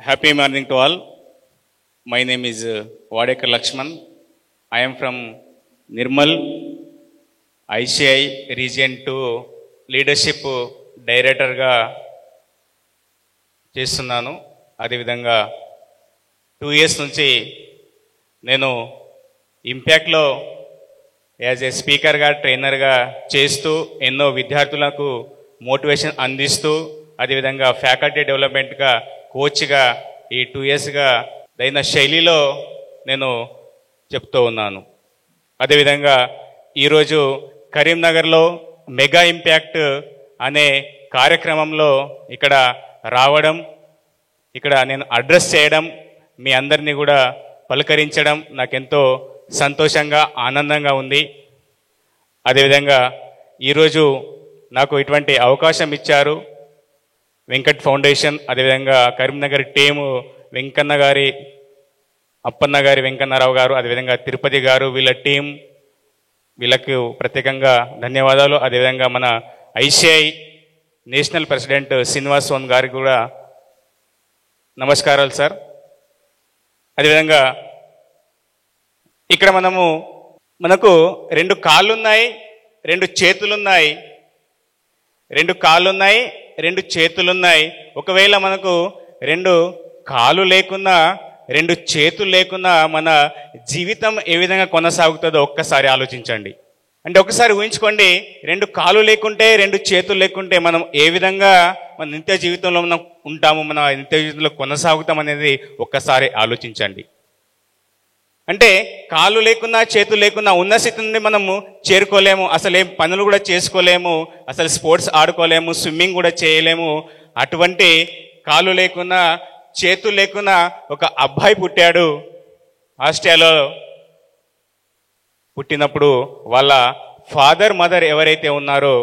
Happy morning to all. My name is Vadekar Lakshman. I am from Nirmal, ICI Region 2 leadership డైరెక్టర్గా చేస్తున్నాను. అదేవిధంగా 2 years నుంచి నేను ఇంపాక్ట్లో as a స్పీకర్గా ట్రైనర్గా చేస్తూ ఎన్నో విద్యార్థులకు మోటివేషన్ అందిస్తూ అదేవిధంగా ఫ్యాకల్టీ డెవలప్మెంట్గా కోచ్గా ఈ 2 yearsగా అయిన శైలిలో నేను చెప్తూ ఉన్నాను. అదేవిధంగా ఈరోజు కరీంనగర్లో మెగా ఇంపాక్ట్ అనే కార్యక్రమంలో ఇక్కడ రావడం, ఇక్కడ నేను అడ్రస్ చేయడం, మీ అందరినీ కూడా పలకరించడం నాకెంతో సంతోషంగా ఆనందంగా ఉంది. అదేవిధంగా ఈరోజు నాకు ఇటువంటి అవకాశం ఇచ్చారు వెంకట్ ఫౌండేషన్, అదేవిధంగా కరీంనగర్ టీము వెంకన్న గారి, అప్పన్న గారి, వెంకన్నరావు గారు, అదేవిధంగా తిరుపతి గారు, వీళ్ళ టీం, వీళ్ళకు ప్రత్యేకంగా ధన్యవాదాలు. అదేవిధంగా మన ఐసిఐ నేషనల్ ప్రెసిడెంట్ శ్రీనివాస్ సోన్ గారికి కూడా నమస్కారాలు సార్. అదేవిధంగా ఇక్కడ మనకు 2 కాళ్ళున్నాయి, 2 చేతులున్నాయి, 2 కాళ్ళున్నాయి, 2 చేతులున్నాయి. ఒకవేళ మనకు 2 కాళ్ళు లేకున్నా, 2 చేతులు లేకున్నా మన జీవితం ఏ విధంగా కొనసాగుతుందో ఒక్కసారి ఆలోచించండి. అంటే ఒకసారి ఊహించుకోండి, 2 కాళ్ళు లేకుంటే, 2 చేతులు లేకుంటే మనం ఏ విధంగా మన నిత్య జీవితంలో మనం ఉంటాము, మన నిత్య జీవితంలో కొనసాగుతాం అనేది ఒక్కసారి ఆలోచించండి. అంటే కాళ్ళు లేకున్నా, చేతులు లేకున్నా ఉన్న స్థితి నుండి మనము చేరుకోలేము, అసలు ఏం పనులు కూడా చేసుకోలేము, అసలు స్పోర్ట్స్ ఆడుకోలేము, స్విమ్మింగ్ కూడా చేయలేము. అటువంటి కాళ్ళు లేకున్నా, చేతులు లేకున్నా ఒక అబ్బాయి పుట్టాడు. ఆస్ట్రేలియాలో పుట్టినప్పుడు వాళ్ళ ఫాదర్ మదర్ ఎవరైతే ఉన్నారో,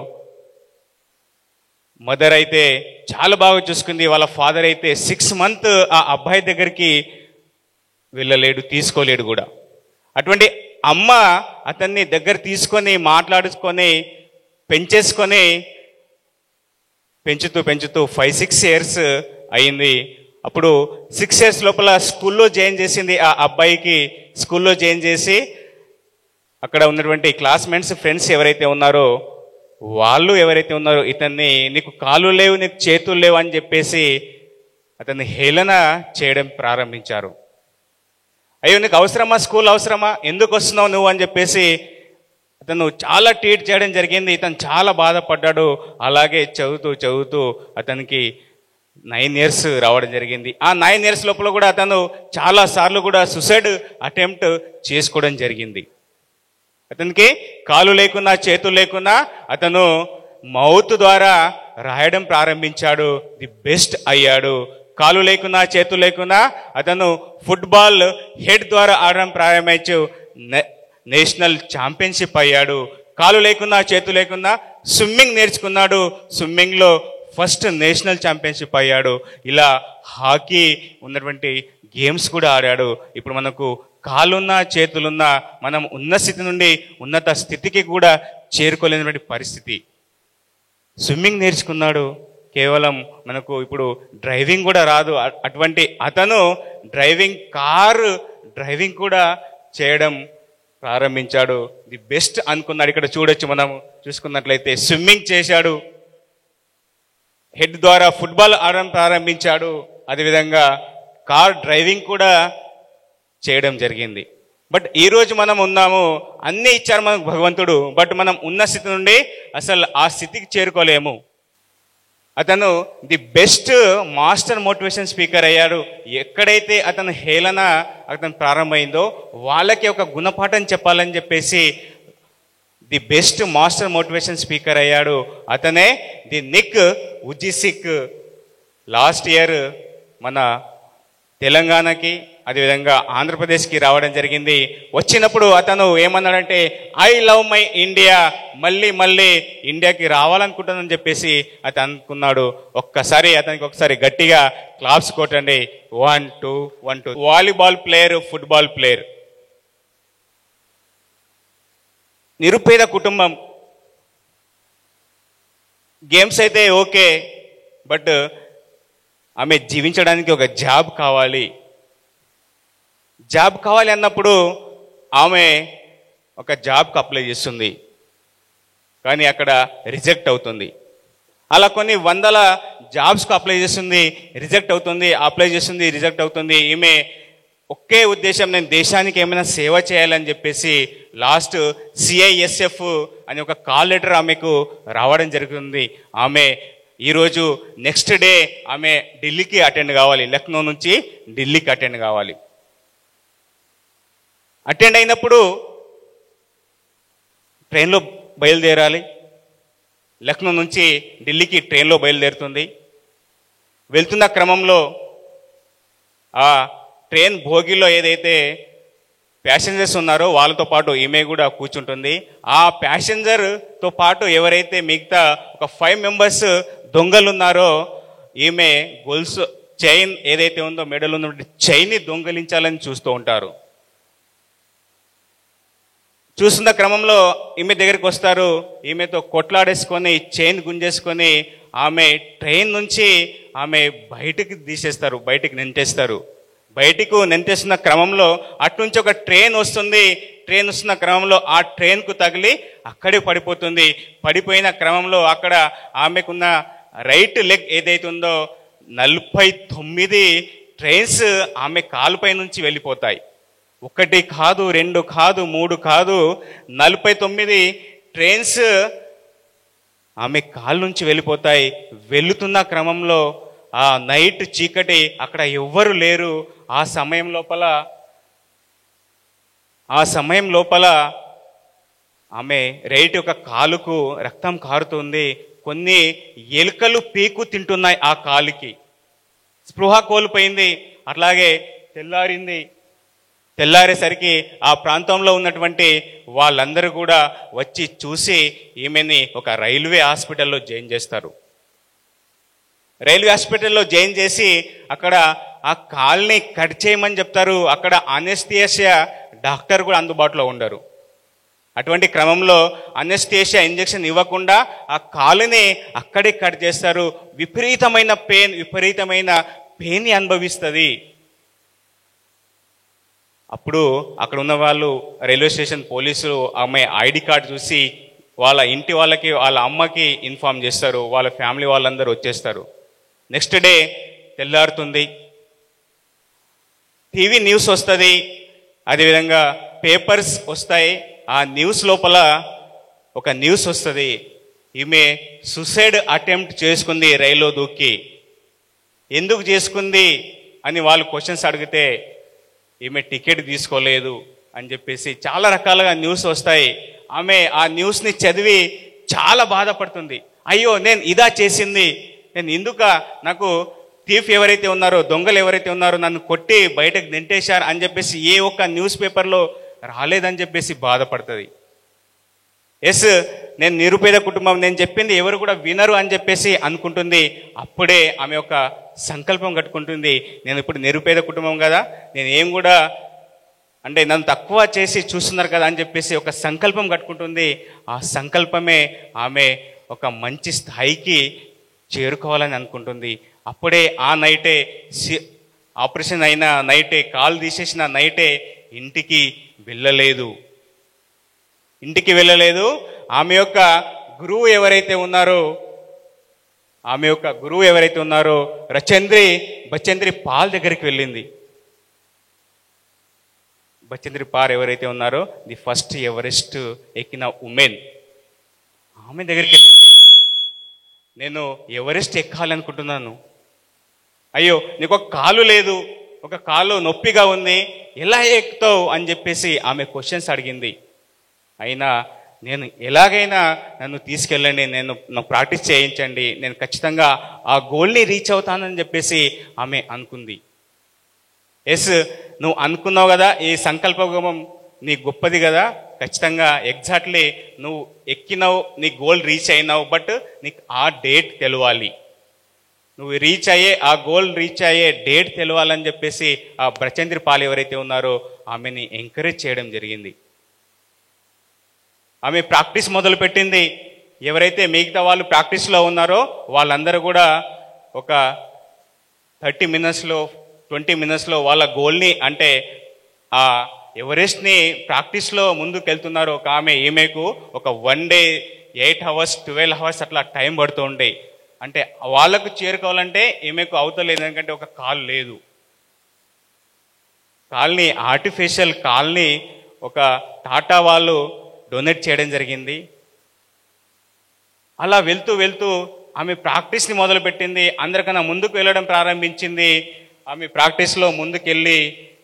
మదర్ అయితే చాలా బాగా చూసుకుంది, వాళ్ళ ఫాదర్ అయితే 6 months ఆ అబ్బాయి దగ్గరికి వెళ్ళలేడు, తీసుకోలేడు కూడా. అటువంటి అమ్మ అతన్ని దగ్గర తీసుకొని మాట్లాడుకొని పెంచేసుకొని పెంచుతూ 5-6 years అయింది. అప్పుడు 6 years లోపల స్కూల్లో జాయిన్ చేసింది. ఆ అబ్బాయికి స్కూల్లో జాయిన్ చేసి అక్కడ ఉన్నటువంటి క్లాస్మేట్స్, ఫ్రెండ్స్ ఎవరైతే ఉన్నారో వాళ్ళు ఎవరైతే ఉన్నారో ఇతన్ని నీకు కాళ్ళు లేవు, నీకు చేతులు లేవు అని చెప్పేసి అతన్ని హేళన చేయడం ప్రారంభించారు. అయ్యో నీకు అవసరమా, స్కూల్ అవసరమా, ఎందుకు వస్తున్నావు నువ్వు అని చెప్పేసి అతను చాలా ట్రీట్ చేయడం జరిగింది. ఇతను చాలా బాధపడ్డాడు. అలాగే చదువుతూ అతనికి 9 years రావడం జరిగింది. ఆ 9 years లోపల కూడా అతను చాలా సార్లు కూడా సూసైడ్ అటెంప్ట్ చేసుకోవడం జరిగింది. అతనికి కాలు లేకున్నా, చేతులు లేకున్నా అతను మౌత్ ద్వారా రాయడం ప్రారంభించాడు. ది బెస్ట్ అయ్యాడు. కాలు లేకున్నా, చేతులు లేకున్నా అతను ఫుట్బాల్ హెడ్ ద్వారా ఆడడం ప్రారంభించు నేషనల్ ఛాంపియన్షిప్ అయ్యాడు. కాలు లేకున్నా, చేతులు లేకున్నా స్విమ్మింగ్ నేర్చుకున్నాడు. స్విమ్మింగ్లో ఫస్ట్ నేషనల్ ఛాంపియన్షిప్ అయ్యాడు. ఇలా హాకీ ఉన్నటువంటి గేమ్స్ కూడా ఆడాడు. ఇప్పుడు మనకు కాళ్ళున్నా, చేతులున్నా మనం ఉన్న స్థితి నుండి ఉన్నత స్థితికి కూడా చేరుకోలేనటువంటి పరిస్థితి. స్విమ్మింగ్ నేర్చుకున్నాడు. కేవలం మనకు ఇప్పుడు డ్రైవింగ్ కూడా రాదు. అటువంటి అతను కారు డ్రైవింగ్ కూడా చేయడం ప్రారంభించాడు. ది బెస్ట్ అనుకున్నాడు. ఇక్కడ చూడొచ్చు, మనం చూసుకున్నట్లయితే స్విమ్మింగ్ చేశాడు, హెడ్ ద్వారా ఫుట్బాల్ ఆడడం ప్రారంభించాడు, అదేవిధంగా కార్ డ్రైవింగ్ కూడా చేయడం జరిగింది. బట్ ఈరోజు మనం ఉన్నాము, అన్నీ ఇచ్చారు మనకు భగవంతుడు, బట్ మనం ఉన్న స్థితి నుండి అసలు ఆ స్థితికి చేరుకోలేము. అతను the best master motivation speaker అయ్యాడు. ఎక్కడైతే అతను హేళన ప్రారంభమైందో వాళ్ళకి ఒక గుణపాఠం చెప్పాలని చెప్పేసి the best master motivation speaker అయ్యాడు. అతనే ది నిక్ ఉజిసిక్. లాస్ట్ ఇయర్ మన తెలంగాణకి అదేవిధంగా ఆంధ్రప్రదేశ్కి రావడం జరిగింది. వచ్చినప్పుడు అతను ఏమన్నాడంటే, ఐ లవ్ మై ఇండియా, మళ్ళీ ఇండియాకి రావాలనుకుంటానని చెప్పేసి అతను అనుకున్నాడు. అతనికి ఒకసారి గట్టిగా క్లాప్స్ కొట్టండి. 1 2 1 2. వాలీబాల్ ప్లేయర్, ఫుట్బాల్ ప్లేయర్, నిరుపేద కుటుంబం, గేమ్స్ అయితే ఓకే, బట్ ఆమె జీవించడానికి ఒక జాబ్ కావాలి. జాబ్ కావాలి అన్నప్పుడు ఆమె ఒక జాబ్కి అప్లై చేస్తుంది, కానీ అక్కడ రిజెక్ట్ అవుతుంది. అలా కొన్ని వందల జాబ్స్కి అప్లై చేస్తుంది, రిజెక్ట్ అవుతుంది, అప్లై చేస్తుంది, రిజెక్ట్ అవుతుంది. ఈమె ఒకే ఉద్దేశం, నేను దేశానికి ఏమైనా సేవ చేయాలని చెప్పేసి లాస్ట్ CISF అని ఒక కాల్ లెటర్ ఆమెకు రావడం జరుగుతుంది. ఆమె ఈరోజు నెక్స్ట్ డే ఆమె ఢిల్లీకి అటెండ్ కావాలి, లక్నో నుంచి ఢిల్లీకి అటెండ్ కావాలి. అటెండ్ అయినప్పుడు ట్రైన్లో బయలుదేరాలి. లక్నో నుంచి ఢిల్లీకి ట్రైన్లో బయలుదేరుతుంది. వెళ్తున్న క్రమంలో ఆ ట్రైన్ భోగిలో ఏదైతే ప్యాసింజర్స్ ఉన్నారో వాళ్ళతో పాటు ఈమె కూడా కూర్చుంటుంది. ఆ ప్యాసింజర్తో పాటు ఎవరైతే మిగతా ఒక 5 మెంబర్స్ దొంగలు ఉన్నారో ఈమె గొలుసు చైన్ ఏదైతే ఉందో మెడలో ఉన్న చైన్ని దొంగలించాలని చూస్తూ ఉంటారు. చూస్తున్న క్రమంలో ఈమె దగ్గరికి వస్తారు. ఈమెతో కొట్లాడేసుకొని చైన్ గుంజేసుకొని ఆమె ట్రైన్ నుంచి ఆమె బయటికి తీసేస్తారు, బయటికి నెంటేస్తారు. బయటకు నెంటేస్తున్న క్రమంలో అటునుంచి ఒక ట్రైన్ వస్తుంది. ట్రైన్ వస్తున్న క్రమంలో ఆ ట్రైన్కు తగిలి అక్కడే పడిపోతుంది. పడిపోయిన క్రమంలో అక్కడ ఆమెకున్న రైట్ లెగ్ ఏదైతే ఉందో 49 ట్రైన్స్ ఆమె కాలుపై నుంచి వెళ్ళిపోతాయి. 1 కాదు, 2 కాదు, 3 కాదు, 49 ట్రైన్స్ ఆమె కాలు నుంచి వెళ్ళిపోతాయి. వెళుతున్న క్రమంలో ఆ నైట్ చీకటి, అక్కడ ఎవ్వరు లేరు. ఆ సమయం లోపల ఆమె రైట్ యొక్క కాలుకు రక్తం కారుతుంది. కొన్ని ఎలుకలు పీకు తింటున్నాయి ఆ కాలుకి. స్పృహ కోల్పోయింది. అట్లాగే తెల్లారింది. తెల్లారేసరికి ఆ ప్రాంతంలో ఉన్నటువంటి వాళ్ళందరూ కూడా వచ్చి చూసి ఈమెని ఒక రైల్వే హాస్పిటల్లో జాయిన్ చేస్తారు. రైల్వే హాస్పిటల్లో జాయిన్ చేసి అక్కడ ఆ కాల్ని కట్ చేయమని చెప్తారు. అక్కడ అనెస్థియేషియా డాక్టర్ కూడా అందుబాటులో ఉండరు. అటువంటి క్రమంలో అనెస్థియేషియా ఇంజెక్షన్ ఇవ్వకుండా ఆ కాలుని అక్కడే కట్ చేస్తారు. విపరీతమైన పెయిన్ అనుభవిస్తుంది. అప్పుడు అక్కడ ఉన్న వాళ్ళు, రైల్వే స్టేషన్ పోలీసులు ఆమె ID కార్డు చూసి వాళ్ళ ఇంటి వాళ్ళకి, వాళ్ళ అమ్మకి ఇన్ఫార్మ్ చేస్తారు. వాళ్ళ ఫ్యామిలీ వాళ్ళందరూ వచ్చేస్తారు. నెక్స్ట్ డే తెల్లారుతుంది. టీవీ న్యూస్ వస్తుంది, అదేవిధంగా పేపర్స్ వస్తాయి. ఆ న్యూస్ లోపల ఒక న్యూస్ వస్తుంది, ఈమె సూసైడ్ అటెంప్ట్ చేసుకుంది రైల్లో దూకి. ఎందుకు చేసుకుంది అని వాళ్ళు క్వశ్చన్స్ అడిగితే ఈమె టికెట్ తీసుకోలేదు అని చెప్పేసి చాలా రకాలుగా న్యూస్ వస్తాయి. ఆమె ఆ న్యూస్ని చదివి చాలా బాధపడుతుంది. అయ్యో, నేను ఇదా చేసింది, నేను నాకు థీఫ్ ఎవరైతే ఉన్నారో, దొంగలు ఎవరైతే ఉన్నారో నన్ను కొట్టి బయటకు నెంటేశారు అని చెప్పేసి ఏ ఒక్క న్యూస్ పేపర్లో రాలేదని చెప్పేసి బాధపడుతుంది. ఎస్, నేను నిరుపేద కుటుంబం, నేను చెప్పింది ఎవరు కూడా వినరు అని చెప్పేసి అనుకుంటుంది. అప్పుడే ఆమె ఒక సంకల్పం కట్టుకుంటుంది, నేను ఇప్పుడు నిరుపేద కుటుంబం కదా, నేను ఏం కూడా అంటే నన్ను తక్కువ చేసి చూస్తున్నారు కదా అని చెప్పేసి ఒక సంకల్పం కట్టుకుంటుంది. ఆ సంకల్పమే ఆమె ఒక మంచి స్థాయికి చేరుకోవాలని అనుకుంటుంది. అప్పుడే ఆ నైటే, ఆపరేషన్ అయిన నైటే, కాలు తీసేసిన నైటే ఇంటికి వెళ్ళలేదు. ఆమె యొక్క గురువు ఎవరైతే ఉన్నారో బచంద్రి పాల్ దగ్గరికి వెళ్ళింది. బచంద్రి పాల్ ఎవరైతే ఉన్నారో ది ఫస్ట్ ఎవరెస్ట్ ఎక్కిన ఉమెన్, ఆమె దగ్గరికి వెళ్ళింది. నేను ఎవరెస్ట్ ఎక్కాలనుకుంటున్నాను, అయ్యో నీకు ఒక కాలు లేదు, ఒక కాలు నొప్పిగా ఉంది, ఎలా ఎక్కుతావు అని చెప్పేసి ఆమె క్వశ్చన్స్ అడిగింది. అయినా నేను ఎలాగైనా నన్ను తీసుకెళ్ళండి, నాకు ప్రాక్టీస్ చేయించండి, నేను ఖచ్చితంగా ఆ గోల్ని రీచ్ అవుతానని చెప్పేసి ఆమె అనుకుంది. ఎస్, నువ్వు అనుకున్నావు కదా, ఈ సంకల్పం నీ గొప్పది కదా, ఖచ్చితంగా ఎగ్జాక్ట్లీ నువ్వు ఎక్కినావు, నీ గోల్ రీచ్ అయినావు, బట్ నీకు ఆ డేట్ తెలవాలి, నువ్వు ఆ గోల్ రీచ్ అయ్యే డేట్ తెలవాలని చెప్పేసి ఆ బచంద్రి పాల్ ఎవరైతే ఉన్నారో ఆమెని ఎంకరేజ్ చేయడం జరిగింది. ఆమె ప్రాక్టీస్ మొదలుపెట్టింది. ఎవరైతే మిగతా వాళ్ళు ప్రాక్టీస్లో ఉన్నారో వాళ్ళందరూ కూడా ఒక 30 మినిట్స్లో 20 మినిట్స్లో వాళ్ళ గోల్ని అంటే ఆ ఎవరెస్ట్ని ప్రాక్టీస్లో ముందుకు వెళ్తున్నారు. ఒక ఈమెకు ఒక 1 డే 8 అవర్స్ 12 అవర్స్ అట్లా టైం పడుతూ ఉండే. అంటే వాళ్ళకు చేరుకోవాలంటే ఈమెకు అవుతలేదు, ఎందుకంటే ఒక కాల్ లేదు. కాల్ని ఆర్టిఫిషియల్ కాల్ని ఒక టాటా వాళ్ళు డొనేట్ చేయడం జరిగింది. అలా వెళ్తూ వెళ్తూ ఆమె ప్రాక్టీస్ని మొదలుపెట్టింది. అందరికన్నా ముందుకు వెళ్ళడం ప్రారంభించింది. ఆమె ప్రాక్టీస్లో ముందుకెళ్ళి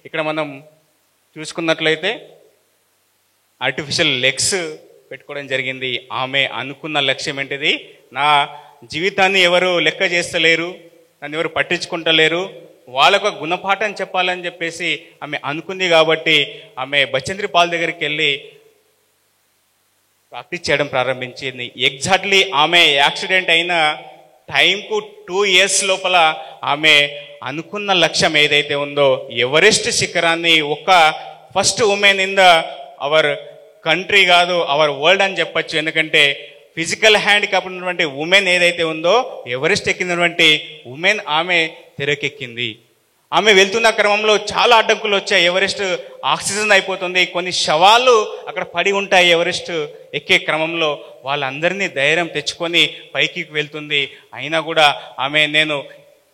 ఇక్కడ మనం చూసుకున్నట్లయితే ఆర్టిఫిషియల్ లెగ్స్ పెట్టుకోవడం జరిగింది. ఆమె అనుకున్న లక్ష్యం ఏంటిది? నా జీవితాన్ని ఎవరు లెక్క చేస్తలేరు, నన్ను ఎవరు పట్టించుకుంటలేరు, వాళ్ళకు గుణపాఠం చెప్పాలని చెప్పేసి ఆమె అనుకుంది. కాబట్టి ఆమె బచంద్రి పాల్ దగ్గరికి వెళ్ళి ప్రాక్టీస్ చేయడం ప్రారంభించింది. ఎగ్జాక్ట్లీ ఆమె యాక్సిడెంట్ అయిన టైంకు 2 ఇయర్స్ లోపల ఆమె అనుకున్న లక్ష్యం ఏదైతే ఉందో ఎవరెస్ట్ శిఖరాన్ని ఒక first women in the our country కాదు అవర్ వరల్డ్ అని చెప్పచ్చు. ఎందుకంటే ఫిజికల్ హ్యాండిక్యాప్ ఉన్నటువంటి ఉమెన్ ఏదైతే ఉందో ఎవరెస్ట్ ఎక్కినటువంటి ఉమెన్ ఆమె తెరకెక్కింది. ఆమె వెళ్తున్న క్రమంలో చాలా అడ్డంకులు వచ్చాయి. ఎవరెస్ట్ ఆక్సిజన్ అయిపోతుంది, కొన్ని శవాలు అక్కడ పడి ఉంటాయి. ఎవరెస్ట్ ఎక్కే క్రమంలో వాళ్ళందరినీ ధైర్యం తెచ్చుకొని పైకి వెళ్తుంది. అయినా కూడా ఆమె నేను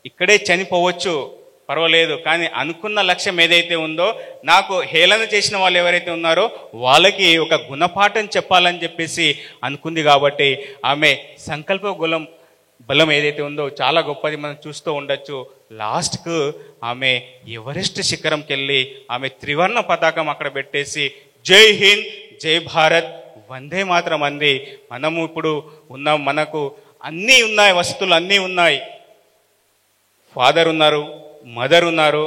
ఇక్కడే చనిపోవచ్చు పర్వాలేదు, కానీ అనుకున్న లక్ష్యం ఏదైతే ఉందో నాకు హేళన చేసిన వాళ్ళు ఎవరైతే ఉన్నారో వాళ్ళకి ఒక గుణపాఠం చెప్పాలని చెప్పేసి అనుకుంది. కాబట్టి ఆమె సంకల్ప బలం ఏదైతే ఉందో చాలా గొప్పది, మనం చూస్తూ ఉండొచ్చు. లాస్ట్కు ఆమె ఎవరెస్ట్ శిఖరంకి వెళ్ళి ఆమె త్రివర్ణ పతాకం అక్కడ పెట్టేసి జై హింద్ జై భారత్ వందే మాతరం అంది. మనము ఇప్పుడు ఉన్నాం, మనకు అన్నీ ఉన్నాయి, వసతులు అన్నీ ఉన్నాయి. ఫాదర్ ఉన్నారు, మదర్ ఉన్నారు,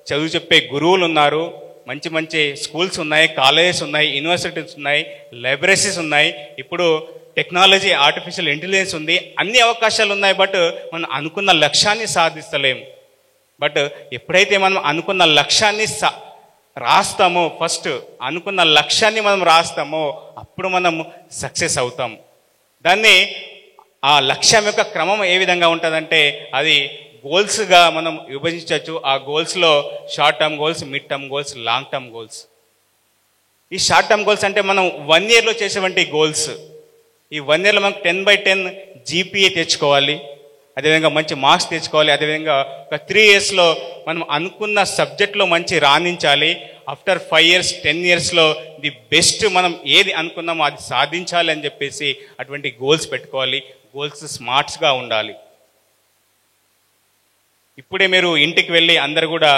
చదువు చెప్పే గురువులు ఉన్నారు, మంచి మంచి స్కూల్స్ ఉన్నాయి, కాలేజెస్ ఉన్నాయి, యూనివర్సిటీస్ ఉన్నాయి, లైబ్రరీస్ ఉన్నాయి. ఇప్పుడు టెక్నాలజీ, ఆర్టిఫిషియల్ ఇంటెలిజెన్స్ ఉంది, అన్ని అవకాశాలు ఉన్నాయి. బట్ మనం అనుకున్న లక్ష్యాన్ని సాధిస్తలేము. బట్ ఎప్పుడైతే మనం అనుకున్న లక్ష్యాన్ని రాస్తామో, ఫస్ట్ అనుకున్న లక్ష్యాన్ని మనం రాస్తామో అప్పుడు మనం సక్సెస్ అవుతాం. దాన్ని ఆ లక్ష్యం యొక్క క్రమం ఏ విధంగా ఉంటుందంటే అది గోల్స్గా మనం విభజించవచ్చు. ఆ గోల్స్లో short term goals, mid term goals, long term goals. ఈ షార్ట్ టర్మ్ గోల్స్ అంటే మనం 1 ఇయర్లో చేసేటువంటి గోల్స్. ఈ 1 ఇయర్లో మనకు 10/10 జీపీఏ తెచ్చుకోవాలి, అదేవిధంగా మంచి మార్క్స్ తెచ్చుకోవాలి, అదేవిధంగా ఒక 3 ఇయర్స్లో మనం అనుకున్న సబ్జెక్ట్లో మంచి రాణించాలి. ఆఫ్టర్ 5 ఇయర్స్ 10 ఇయర్స్లో ది బెస్ట్ మనం ఏది అనుకున్నామో అది సాధించాలి అని చెప్పేసి అటువంటి గోల్స్ పెట్టుకోవాలి. గోల్స్ స్మార్ట్స్గా ఉండాలి. ఇప్పుడే మీరు ఇంటికి వెళ్ళి అందరు కూడా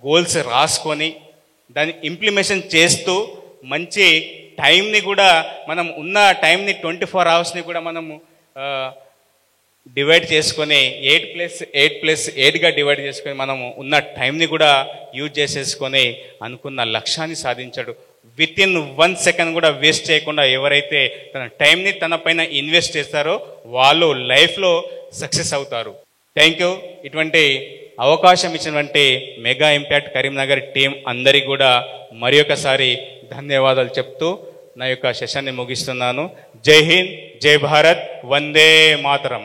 గోల్స్ రాసుకొని దాన్ని ఇంప్లిమెంటేషన్ చేస్తూ మంచి టైంని కూడా మనం ఉన్న టైంని 24 అవర్స్ని కూడా మనము డివైడ్ చేసుకొని 8+8+8గా డివైడ్ చేసుకొని మనము ఉన్న టైంని కూడా యూజ్ చేసేసుకొని అనుకున్న లక్ష్యాన్ని సాధించాడు. వితిన్ 1 సెకండ్ కూడా వేస్ట్ చేయకుండా ఎవరైతే తన టైంని తన పైన ఇన్వెస్ట్ చేస్తారో వాళ్ళు లైఫ్లో సక్సెస్ అవుతారు. Thank you. ఇటువంటి అవకాశం ఇచ్చినటువంటి మెగా ఇంపాక్ట్ కరీంనగర్ టీం అందరికీ కూడా మరి ఒకసారి ధన్యవాదాలు చెప్తూ నా యొక్క సెషన్ని ముగిస్తున్నాను. జై హింద్, జై భారత్, వందే మాతరం.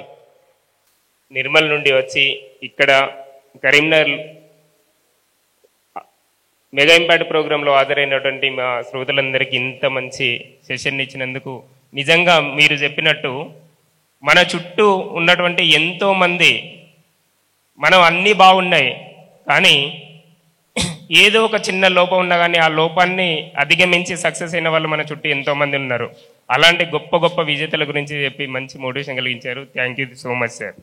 నిర్మల్ నుండి వచ్చి ఇక్కడ కరీంనగర్ మెగా ఇంపాక్ట్ ప్రోగ్రాంలో హాజరైనటువంటి మా శ్రోతలందరికీ ఇంత మంచి సెషన్ ఇచ్చినందుకు నిజంగా మీరు చెప్పినట్టు మన చుట్టూ ఉన్నటువంటి ఎంతోమంది మనం అన్నీ బాగున్నాయి కానీ ఏదో ఒక చిన్న లోపం ఉన్నా కానీ ఆ లోపాన్ని అధిగమించి సక్సెస్ అయిన వాళ్ళు మన చుట్టూ ఎంతోమంది ఉన్నారు. అలాంటి గొప్ప గొప్ప విజేతల గురించి చెప్పి మంచి మోటివేషన్ కలిగించారు. Thank you so much sir.